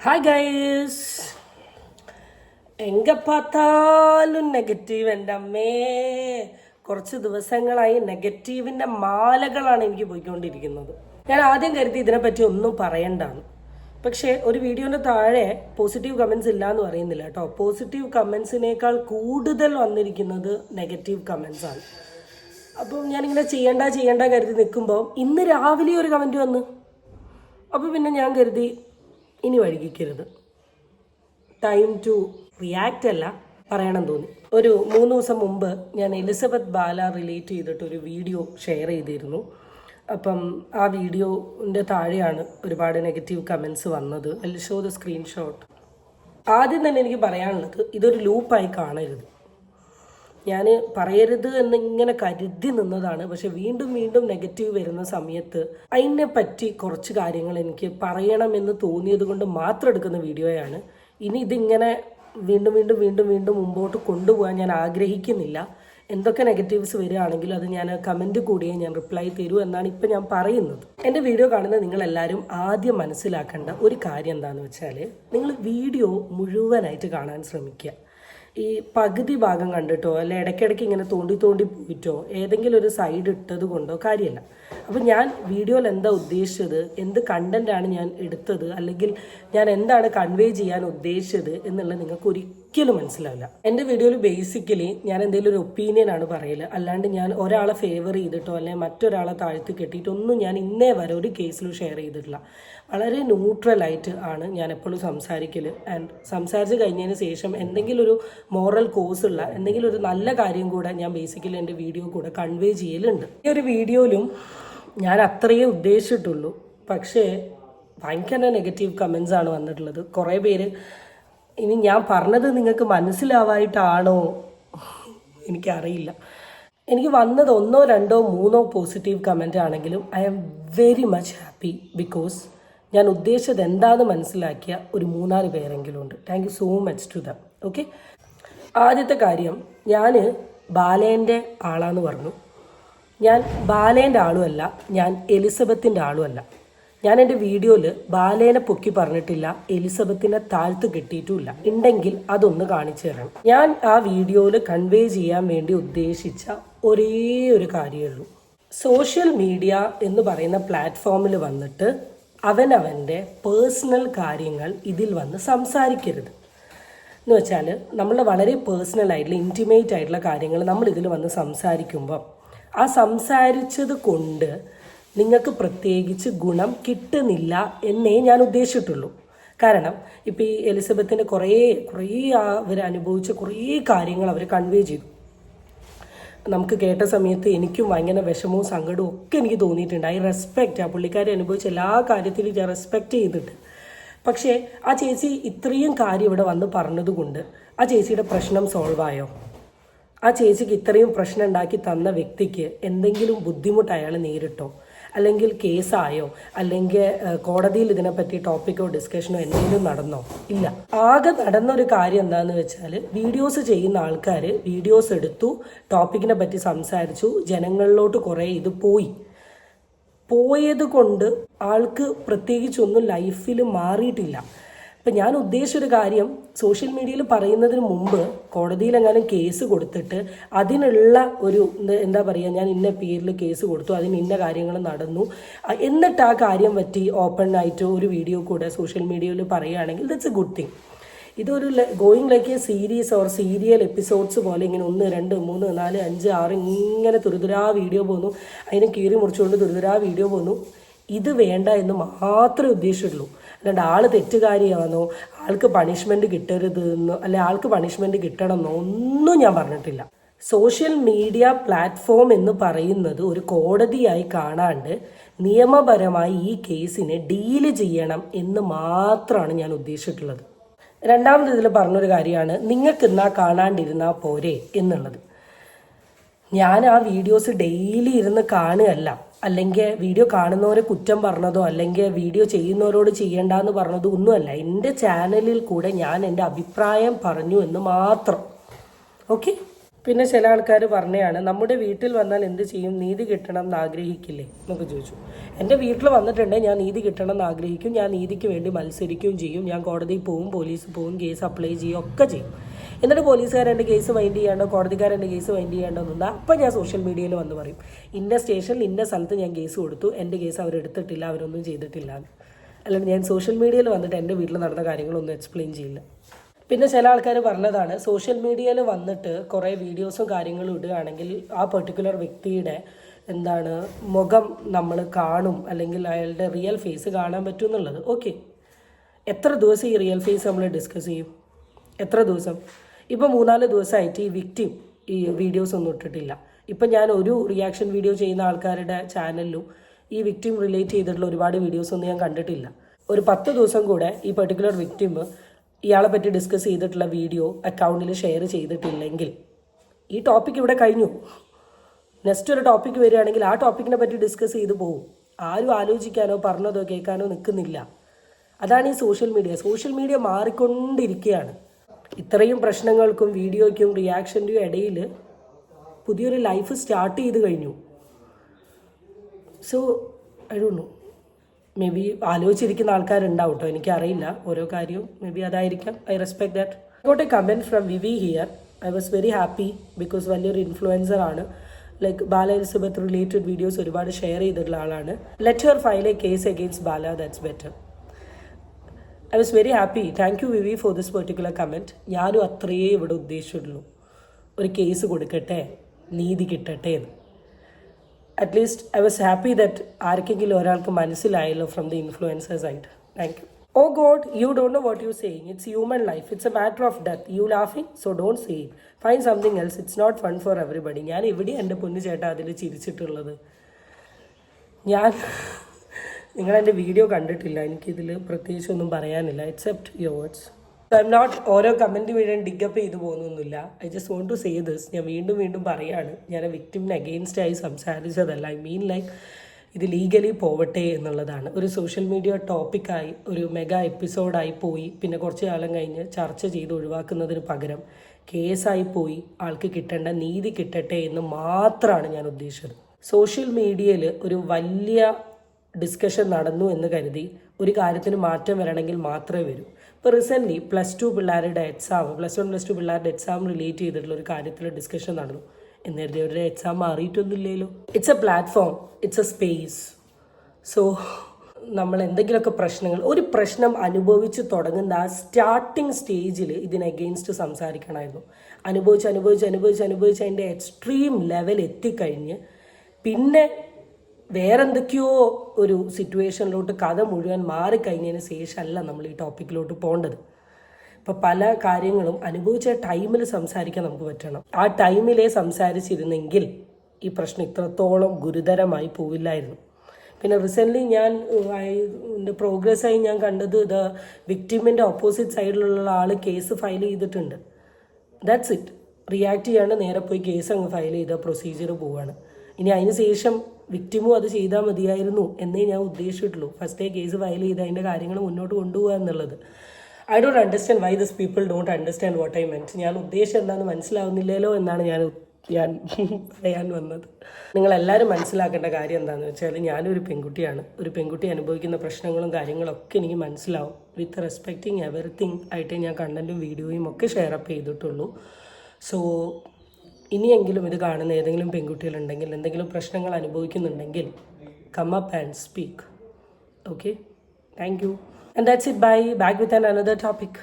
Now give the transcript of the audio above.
Hi guys, എങ്ക പാത്താലും negative. എൻ്റെ അമ്മേ, കുറച്ച് ദിവസങ്ങളായി നെഗറ്റീവിൻ്റെ മാലകളാണ് എനിക്ക് പോയിക്കൊണ്ടിരിക്കുന്നത്. ഞാൻ ആദ്യം കരുതി ഇതിനെപ്പറ്റി ഒന്നും പറയണ്ടാണ്. പക്ഷേ ഒരു വീഡിയോൻ്റെ താഴെ പോസിറ്റീവ് കമൻസ് ഇല്ല എന്ന് പറയുന്നില്ല കേട്ടോ. പോസിറ്റീവ് കമൻസിനേക്കാൾ കൂടുതൽ വന്നിരിക്കുന്നത് നെഗറ്റീവ് കമൻസ് ആണ്. അപ്പം ഞാനിങ്ങനെ ചെയ്യണ്ട കരുതി നിൽക്കുമ്പോൾ ഇന്ന് രാവിലെ ഒരു കമൻറ്റ് വന്നു. അപ്പോൾ പിന്നെ ഞാൻ കരുതി ഇനി വൈകിക്കരുത്, ടൈം ടു റിയാക്റ്റ് അല്ല പറയണം തോന്നി. ഒരു 3 ദിവസം മുമ്പ് ഞാൻ എലിസബത്ത് ബാല റിലേറ്റ് ചെയ്തിട്ടൊരു വീഡിയോ ഷെയർ ചെയ്തിരുന്നു. അപ്പം ആ വീഡിയോൻ്റെ താഴെയാണ് ഒരുപാട് നെഗറ്റീവ് കമൻസ് വന്നത്. I will show the screenshot. ആദ്യം തന്നെ എനിക്ക് പറയാനുള്ളത്, ഇതൊരു ലൂപ്പായി കാണരുത്. ഞാൻ പറയരുത് എന്ന് ഇങ്ങനെ കരുതി നിന്നതാണ്. പക്ഷെ വീണ്ടും നെഗറ്റീവ് വരുന്ന സമയത്ത് അതിനെ പറ്റി കുറച്ച് കാര്യങ്ങൾ എനിക്ക് പറയണമെന്ന് തോന്നിയത് കൊണ്ട് മാത്രം എടുക്കുന്ന വീഡിയോയാണ്. ഇനി ഇതിങ്ങനെ വീണ്ടും മുമ്പോട്ട് കൊണ്ടുപോകാൻ ഞാൻ ആഗ്രഹിക്കുന്നില്ല. എന്തൊക്കെ നെഗറ്റീവ്സ് വരികയാണെങ്കിലും അത് ഞാൻ കമൻറ്റ് കൂടിയേ ഞാൻ റിപ്ലൈ തരൂ എന്നാണ് ഇപ്പം ഞാൻ പറയുന്നത്. എൻ്റെ വീഡിയോ കാണുന്ന നിങ്ങളെല്ലാവരും ആദ്യം മനസ്സിലാക്കേണ്ട ഒരു കാര്യം എന്താണെന്ന് വെച്ചാൽ, നിങ്ങൾ വീഡിയോ മുഴുവനായിട്ട് കാണാൻ ശ്രമിക്കുക. ഈ പകുതി ഭാഗം കണ്ടിട്ടോ അല്ലെ ഇടയ്ക്കിടയ്ക്ക് ഇങ്ങനെ തോണ്ടി പോയിട്ടോ ഏതെങ്കിലും ഒരു സൈഡ് ഇട്ടത് കൊണ്ടോ കാര്യമല്ല. അപ്പം ഞാൻ വീഡിയോയിൽ എന്താ ഉദ്ദേശിച്ചത്, എന്ത് കണ്ടന്റാണ് ഞാൻ എടുത്തത്, അല്ലെങ്കിൽ ഞാൻ എന്താണ് കൺവേ ചെയ്യാൻ ഉദ്ദേശിച്ചത് എന്നുള്ളത് നിങ്ങൾക്ക് ഒരിക്കലും മനസ്സിലാവില്ല. എൻ്റെ വീഡിയോയിൽ ബേസിക്കലി ഞാൻ എന്തെങ്കിലും ഒരു ഒപ്പീനിയൻ ആണ് പറയല്. അല്ലാണ്ട് ഞാൻ ഒരാളെ ഫേവർ ചെയ്തിട്ടോ അല്ലെങ്കിൽ മറ്റൊരാളെ താഴ്ത്തി കെട്ടിയിട്ടൊന്നും ഞാൻ ഇന്നേ വരെ ഒരു കേസിലും ഷെയർ ചെയ്തിട്ടില്ല. വളരെ ന്യൂട്രലായിട്ട് ആണ് ഞാൻ എപ്പോഴും സംസാരിക്കൽ. ആൻഡ് സംസാരിച്ച് കഴിഞ്ഞതിന് ശേഷം എന്തെങ്കിലും ഒരു മോറൽ കോഴ്സ് ഉള്ള എന്തെങ്കിലും ഒരു നല്ല കാര്യം കൂടെ ഞാൻ ബേസിക്കലി എൻ്റെ വീഡിയോ കൂടെ കൺവേ ചെയ്യലുണ്ട്. ഈ ഒരു വീഡിയോയിലും ഞാൻ അത്രയേ ഉദ്ദേശിച്ചിട്ടുള്ളൂ. പക്ഷേ ഭയങ്കര നെഗറ്റീവ് കമൻസ് ആണ് വന്നിട്ടുള്ളത്. കുറേ പേര്, ഇനി ഞാൻ പറഞ്ഞത് നിങ്ങൾക്ക് മനസ്സിലാവായിട്ടാണോ എനിക്കറിയില്ല. എനിക്ക് വന്നത് 1, 2, 3 പോസിറ്റീവ് കമൻ്റ് ആണെങ്കിലും I am very much happy. Because ഞാൻ ഉദ്ദേശിച്ചത് എന്താണെന്ന് മനസ്സിലാക്കിയ ഒരു 3-4 പേരെങ്കിലും ഉണ്ട്. Thank you so much to them. Okay, ആദ്യത്തെ കാര്യം, ഞാൻ ബാലേൻ്റെ ആളാന്ന് പറഞ്ഞു. ഞാൻ ബാലേൻ്റെ ആളുമല്ല, ഞാൻ എലിസബത്തിൻ്റെ ആളുമല്ല. ഞാൻ എൻ്റെ വീഡിയോയിൽ ബാലേനെ പൊക്കി പറഞ്ഞിട്ടില്ല, എലിസബത്തിനെ താഴ്ത്ത് കെട്ടിയിട്ടുമില്ല. ഉണ്ടെങ്കിൽ അതൊന്ന് കാണിച്ചു തരണം. ഞാൻ ആ വീഡിയോയിൽ കൺവേ ചെയ്യാൻ വേണ്ടി ഉദ്ദേശിച്ച ഒരേ ഒരു കാര്യമേ ഉള്ളൂ. സോഷ്യൽ മീഡിയ എന്ന് പറയുന്ന പ്ലാറ്റ്ഫോമിൽ വന്നിട്ട് അവനവൻ്റെ പേഴ്സണൽ കാര്യങ്ങൾ ഇതിൽ വന്ന് സംസാരിക്കരുത്. എന്ന് വെച്ചാൽ നമ്മൾ വളരെ പേഴ്സണൽ ആയിട്ടുള്ള ഇൻറ്റിമേറ്റ് ആയിട്ടുള്ള കാര്യങ്ങൾ നമ്മൾ ഇതിൽ വന്ന് സംസാരിക്കുമ്പോൾ ആ സംസാരിച്ചത് കൊണ്ട് നിങ്ങൾക്ക് പ്രത്യേകിച്ച് ഗുണം കിട്ടുന്നില്ല എന്നേ ഞാൻ ഉദ്ദേശിച്ചിട്ടുള്ളൂ. കാരണം ഇപ്പോൾ ഈ എലിസബത്തിൻ്റെ കുറേ അവർ അനുഭവിച്ച കുറേ കാര്യങ്ങൾ അവർ കൺവേ ചെയ്തു. നമുക്ക് കേട്ട സമയത്ത് എനിക്കും ഭയങ്കര വിഷമവും സങ്കടവും ഒക്കെ എനിക്ക് തോന്നിയിട്ടുണ്ട്. ഐ റെസ്പെക്റ്റ് ആ പുള്ളിക്കാരി അനുഭവിച്ച എല്ലാ കാര്യത്തിലും ഞാൻ റെസ്പെക്റ്റ് ചെയ്യുന്നുണ്ട്. പക്ഷേ ആ ചേച്ചി ഇത്രയും കാര്യം ഇവിടെ വന്ന് പറഞ്ഞതുകൊണ്ട് ആ ചേച്ചിയുടെ പ്രശ്നം സോൾവ് ആയോ? ആ ചേച്ചിക്ക് ഇത്രയും പ്രശ്നം ഉണ്ടാക്കി തന്ന വ്യക്തിക്ക് എന്തെങ്കിലും ബുദ്ധിമുട്ട് അയാൾ നേരിട്ടോ? അല്ലെങ്കിൽ കേസായോ? അല്ലെങ്കിൽ കോടതിയിൽ ഇതിനെപ്പറ്റി ടോപ്പിക്കോ ഡിസ്കഷനോ എന്തെങ്കിലും നടന്നോ? ഇല്ല. ആകെ നടന്നൊരു കാര്യം എന്താണെന്ന് വെച്ചാൽ, വീഡിയോസ് ചെയ്യുന്ന ആൾക്കാർ വീഡിയോസ് എടുത്തു, ടോപ്പിക്കിനെ പറ്റി സംസാരിച്ചു, ജനങ്ങളിലോട്ട് കുറേ ഇത് പോയത് കൊണ്ട് ആൾക്ക് പ്രത്യേകിച്ചൊന്നും ലൈഫിൽ മാറിയിട്ടില്ല. അപ്പം ഞാൻ ഉദ്ദേശിച്ചൊരു കാര്യം, സോഷ്യൽ മീഡിയയിൽ പറയുന്നതിന് മുമ്പ് കോടതിയിലെങ്ങാനും കേസ് കൊടുത്തിട്ട് അതിനുള്ള ഒരു എന്താ പറയുക, ഞാൻ ഇന്ന പേരിൽ കേസ് കൊടുത്തു, അതിന് ഇന്ന കാര്യങ്ങൾ നടന്നു, എന്നിട്ട് ആ കാര്യം പറ്റി ഓപ്പൺ ആയിട്ട് ഒരു വീഡിയോ കൂടെ സോഷ്യൽ മീഡിയയിൽ പറയുകയാണെങ്കിൽ ദാറ്റ്സ് എ ഗുഡ് തിങ്. ഇതൊരു going like A series or serial episodes പോലെ ഇങ്ങനെ 1, 2, 3, 4, 5, 6 ഇങ്ങനെ തുരുതുരാ വീഡിയോ പോകുന്നു, അതിനെ കീറി മുറിച്ചുകൊണ്ട് തുരുതുരാ വീഡിയോ പോകുന്നു. ഇത് വേണ്ട എന്ന് മാത്രമേ ഉദ്ദേശിച്ചുള്ളൂ. അല്ലാണ്ട് ആൾ തെറ്റുകാരിയാണെന്നോ ആൾക്ക് പണിഷ്മെൻറ്റ് കിട്ടരുതെന്നോ അല്ലെ ആൾക്ക് പണിഷ്മെൻറ്റ് കിട്ടണമെന്നോ ഒന്നും ഞാൻ പറഞ്ഞിട്ടില്ല. സോഷ്യൽ മീഡിയ പ്ലാറ്റ്ഫോം എന്ന് പറയുന്നത് ഒരു കോടതിയായി കാണാണ്ട് നിയമപരമായി ഈ കേസിനെ ഡീല് ചെയ്യണം എന്ന് മാത്രമാണ് ഞാൻ ഉദ്ദേശിച്ചിട്ടുള്ളത്. രണ്ടാമത് ഇതിൽ പറഞ്ഞൊരു കാര്യമാണ്, നിങ്ങൾക്ക് എന്നാ കാണാണ്ടിരുന്നാൽ പോരെ എന്നുള്ളത്. ഞാൻ ആ വീഡിയോസ് ഡെയിലി ഇരുന്ന് കാണുകയല്ല, അല്ലെങ്കിൽ വീഡിയോ കാണുന്നവരെ കുറ്റം പറഞ്ഞതോ അല്ലെങ്കിൽ വീഡിയോ ചെയ്യുന്നവരോട് ചെയ്യേണ്ടെന്ന് പറഞ്ഞതോ ഒന്നുമല്ല. എൻ്റെ ചാനലിൽ കൂടെ ഞാൻ എൻ്റെ അഭിപ്രായം പറഞ്ഞു എന്ന് മാത്രം. ഓക്കെ, പിന്നെ ചില ആൾക്കാർ പറഞ്ഞതാണ് നമ്മുടെ വീട്ടിൽ വന്നാൽ എന്ത് ചെയ്യും, നീതി കിട്ടണം എന്ന് ആഗ്രഹിക്കില്ലേ എന്നൊക്കെ ചോദിച്ചു. എൻ്റെ വീട്ടിൽ വന്നിട്ടുണ്ടെങ്കിൽ ഞാൻ നീതി കിട്ടണം എന്ന് ആഗ്രഹിക്കും, ഞാൻ നീതിക്ക് വേണ്ടി മത്സരിക്കുകയും ചെയ്യും, ഞാൻ കോടതിയിൽ പോവും, പോലീസ് പോവും, കേസ് അപ്ലൈ ചെയ്യും, ഒക്കെ ചെയ്യും. എന്നിട്ട് പോലീസുകാരെൻ്റെ കേസ് വൈൻഡ് ചെയ്യാണ്ടോ കോടതിക്കാരെൻ്റെ കേസ് വൈൻഡ് ചെയ്യാണ്ടോ എന്നുണ്ട് അപ്പം ഞാൻ സോഷ്യൽ മീഡിയയിൽ വന്ന് പറയും, ഇന്ന സ്റ്റേഷനിൽ ഇന്ന സ്ഥലത്ത് ഞാൻ കേസ് കൊടുത്തു, എൻ്റെ കേസ് അവരെടുത്തിട്ടില്ല, അവരൊന്നും ചെയ്തിട്ടില്ല. അല്ലാണ്ട് ഞാൻ സോഷ്യൽ മീഡിയയിൽ വന്നിട്ട് എൻ്റെ വീട്ടിൽ നടന്ന കാര്യങ്ങളൊന്നും എക്സ്പ്ലെയിൻ ചെയ്യില്ല. പിന്നെ ചില ആൾക്കാർ പറഞ്ഞതാണ്, സോഷ്യൽ മീഡിയയിൽ വന്നിട്ട് കുറേ വീഡിയോസും കാര്യങ്ങളും ഇടുകയാണെങ്കിൽ ആ പെർട്ടിക്കുലർ വ്യക്തിയുടെ മുഖം നമ്മൾ കാണും, അല്ലെങ്കിൽ അയാളുടെ റിയൽ ഫേസ് കാണാൻ പറ്റും എന്നുള്ളത്. ഓക്കെ, എത്ര ദിവസം ഈ റിയൽ ഫേസ് നമ്മൾ ഡിസ്കസ് ചെയ്യും? എത്ര ദിവസം? ഇപ്പോൾ 3-4 ദിവസമായിട്ട് ഈ വിക്ടിം ഈ വീഡിയോസ് ഒന്നും ഇട്ടിട്ടില്ല. ഇപ്പം ഞാൻ ഒരു റിയാക്ഷൻ വീഡിയോ ചെയ്യുന്ന ആൾക്കാരുടെ ചാനലിലും ഈ വിക്ടിം റിലേറ്റ് ചെയ്തിട്ടുള്ള ഒരുപാട് വീഡിയോസ് ഒന്നും ഞാൻ കണ്ടിട്ടില്ല. ഒരു 10 ദിവസം കൂടെ ഈ പെർട്ടിക്കുലർ വിക്ടിം ഇയാളെ പറ്റി ഡിസ്കസ് ചെയ്തിട്ടുള്ള വീഡിയോ അക്കൗണ്ടിൽ ഷെയർ ചെയ്തിട്ടില്ലെങ്കിൽ ഈ ടോപ്പിക് ഇവിടെ കഴിഞ്ഞു. നെക്സ്റ്റ് ഒരു ടോപ്പിക് വരികയാണെങ്കിൽ ആ ടോപ്പിക്കിനെ പറ്റി ഡിസ്കസ് ചെയ്ത് പോകും. ആരും ആലോചിക്കാനോ പറഞ്ഞതോ കേൾക്കാനോ നിൽക്കുന്നില്ല. അതാണ് ഈ സോഷ്യൽ മീഡിയ. സോഷ്യൽ മീഡിയ മാറിക്കൊണ്ടിരിക്കുകയാണ്. ഇത്രയും പ്രശ്നങ്ങൾക്കും വീഡിയോയ്ക്കും റിയാക്ഷൻ്റെയും ഇടയിൽ പുതിയൊരു ലൈഫ് സ്റ്റാർട്ട് ചെയ്ത് കഴിഞ്ഞു. So I don't know, maybe ആലോചിച്ചിരിക്കുന്ന ആൾക്കാരുണ്ടാവും കേട്ടോ, എനിക്കറിയില്ല ഓരോ കാര്യവും. മേ ബി അതായിരിക്കാം. I respect that. Got a comment from Vivi here. I was very happy because വലിയൊരു ഇൻഫ്ലുവൻസർ ആണ്. Like Bala Elizabeth related videos ഒരുപാട് ഷെയർ ചെയ്തിട്ടുള്ള ആളാണ്. Let her file a case against Bala, that's better. I was very happy. Thank you Vivi for this particular comment. ഞാനും അത്രയേ ഇവിടെ ഉദ്ദേശിച്ചിട്ടുള്ളൂ, ഒരു case കൊടുക്കട്ടെ, നീതി കിട്ടട്ടെ എന്ന്. At least I was happy that ആർക്കെങ്കിലും ഒരാൾക്ക് മനസ്സിലായല്ലോ from the influencer side. Thank you. Oh God, you don't know what you saying. It's human life. It's a matter of death. You ലാഫിങ്, so don't say it. Find something else. It's not fun for everybody. ഞാൻ എവിടെയാണ് എൻ്റെ പൊന്നു ചേട്ടാ അതിൽ ചിരിച്ചിട്ടുള്ളത്? നിങ്ങളെൻ്റെ video കണ്ടിട്ടില്ല, എനിക്കിതിൽ പ്രത്യേകിച്ചൊന്നും പറയാനില്ല except your words. I'm not ഓരോ കമൻറ്റ് വീഴാൻ ഡിഗപ്പ് ചെയ്ത് പോകുന്നൊന്നുമില്ല. I just want to say this. ഞാൻ വീണ്ടും പറയാണ്, ഞാൻ വിക്ടിമിന് അഗെയിൻസ്റ്റ് ആയി സംസാരിച്ചതല്ല. ഐ മീൻ ലൈക്ക് ഇത് ലീഗലി പോവട്ടെ എന്നുള്ളതാണ്. ഒരു സോഷ്യൽ മീഡിയ ടോപ്പിക്കായി ഒരു മെഗാ എപ്പിസോഡായി പോയി, പിന്നെ കുറച്ച് കാലം കഴിഞ്ഞ് ചർച്ച ചെയ്ത് ഒഴിവാക്കുന്നതിന് പകരം കേസായി പോയി, ആൾക്ക് കിട്ടേണ്ട നീതി കിട്ടട്ടെ എന്ന് മാത്രമാണ് ഞാൻ ഉദ്ദേശിച്ചത്. സോഷ്യൽ മീഡിയയിൽ ഒരു വലിയ ഡിസ്കഷൻ നടന്നു എന്ന് കരുതി ഒരു കാര്യത്തിന് മാറ്റം വരണമെങ്കിൽ മാത്രമേ വരൂ. ഇപ്പോൾ റീസെൻ്റ്ലി +2 പിള്ളേരുടെ എക്സാം, +1 +2 പിള്ളേരുടെ എക്സാം റിലേറ്റ് ചെയ്തിട്ടുള്ള ഒരു കാര്യത്തിൽ ഡിസ്കഷൻ നടന്നു. എന്നേരത്തെ അവരുടെ എക്സാം മാറിയിട്ടൊന്നുമില്ലല്ലോ. It's a platform, it's a space. So നമ്മൾ എന്തെങ്കിലുമൊക്കെ ഒരു പ്രശ്നം അനുഭവിച്ച് തുടങ്ങുന്ന ആ സ്റ്റാർട്ടിങ് സ്റ്റേജിൽ ഇതിന് അഗെയിൻസ്റ്റ് സംസാരിക്കണമായിരുന്നു. അനുഭവിച്ച് അതിൻ്റെ എക്സ്ട്രീം ലെവൽ എത്തിക്കഴിഞ്ഞ് പിന്നെ വേറെന്തൊക്കെയോ ഒരു സിറ്റുവേഷനിലോട്ട് കഥ മുഴുവൻ മാറിക്കഴിഞ്ഞതിന് ശേഷമല്ല നമ്മൾ ഈ ടോപ്പിക്കിലോട്ട് പോകേണ്ടത്. ഇപ്പോൾ പല കാര്യങ്ങളും അനുഭവിച്ച ടൈമിൽ സംസാരിക്കാൻ നമുക്ക് പറ്റണം. ആ ടൈമിലേ സംസാരിച്ചിരുന്നെങ്കിൽ ഈ പ്രശ്നം ഇത്രത്തോളം ഗുരുതരമായി പോവില്ലായിരുന്നു. പിന്നെ റീസെൻ്റ്ലി ഞാൻ പ്രോഗ്രസ്സായി ഞാൻ കണ്ടത് ഇത് വിക്ടിമിൻ്റെ ഓപ്പോസിറ്റ് സൈഡിലുള്ള ആൾ കേസ് ഫയൽ ചെയ്തിട്ടുണ്ട്. That's it. റിയാക്ട് ചെയ്യാണ്ട് നേരെ പോയി കേസ് അങ്ങ് ഫയൽ ചെയ്ത പ്രൊസീജിയർ പോവുകയാണ്. ഇനി അതിന് ശേഷം വിക്ടിമും അത് ചെയ്താൽ മതിയായിരുന്നു എന്നേ ഞാൻ ഉദ്ദേശിച്ചിട്ടുള്ളൂ. ഫസ്റ്റേ കേസ് ഫയൽ ചെയ്ത് അതിൻ്റെ കാര്യങ്ങൾ മുന്നോട്ട് കൊണ്ടുപോകുക എന്നുള്ളത്. I don't understand why this people don't understand what I meant. ഞാൻ ഉദ്ദേശം എന്താണെന്ന് മനസ്സിലാവുന്നില്ലല്ലോ എന്നാണ് ഞാൻ പറയാൻ വന്നത്. നിങ്ങളെല്ലാവരും മനസ്സിലാക്കേണ്ട കാര്യം എന്താണെന്ന് വെച്ചാൽ ഞാനൊരു പെൺകുട്ടിയാണ്. ഒരു പെൺകുട്ടി അനുഭവിക്കുന്ന പ്രശ്നങ്ങളും കാര്യങ്ങളൊക്കെ എനിക്ക് മനസ്സിലാവും. വിത്ത് റെസ്പെക്റ്റിങ് എവറിത്തിങ് ആയിട്ട് ഞാൻ കണ്ടൻറ്റും വീഡിയോയും ഒക്കെ ഷെയറപ്പ് ചെയ്തിട്ടുള്ളൂ. സോ ഇനിയെങ്കിലും ഇത് കാണുന്ന ഏതെങ്കിലും പെൺകുട്ടികളുണ്ടെങ്കിൽ, എന്തെങ്കിലും പ്രശ്നങ്ങൾ അനുഭവിക്കുന്നുണ്ടെങ്കിൽ, come up and speak. Okay, thank you. And that's it. Bye. Back with another topic.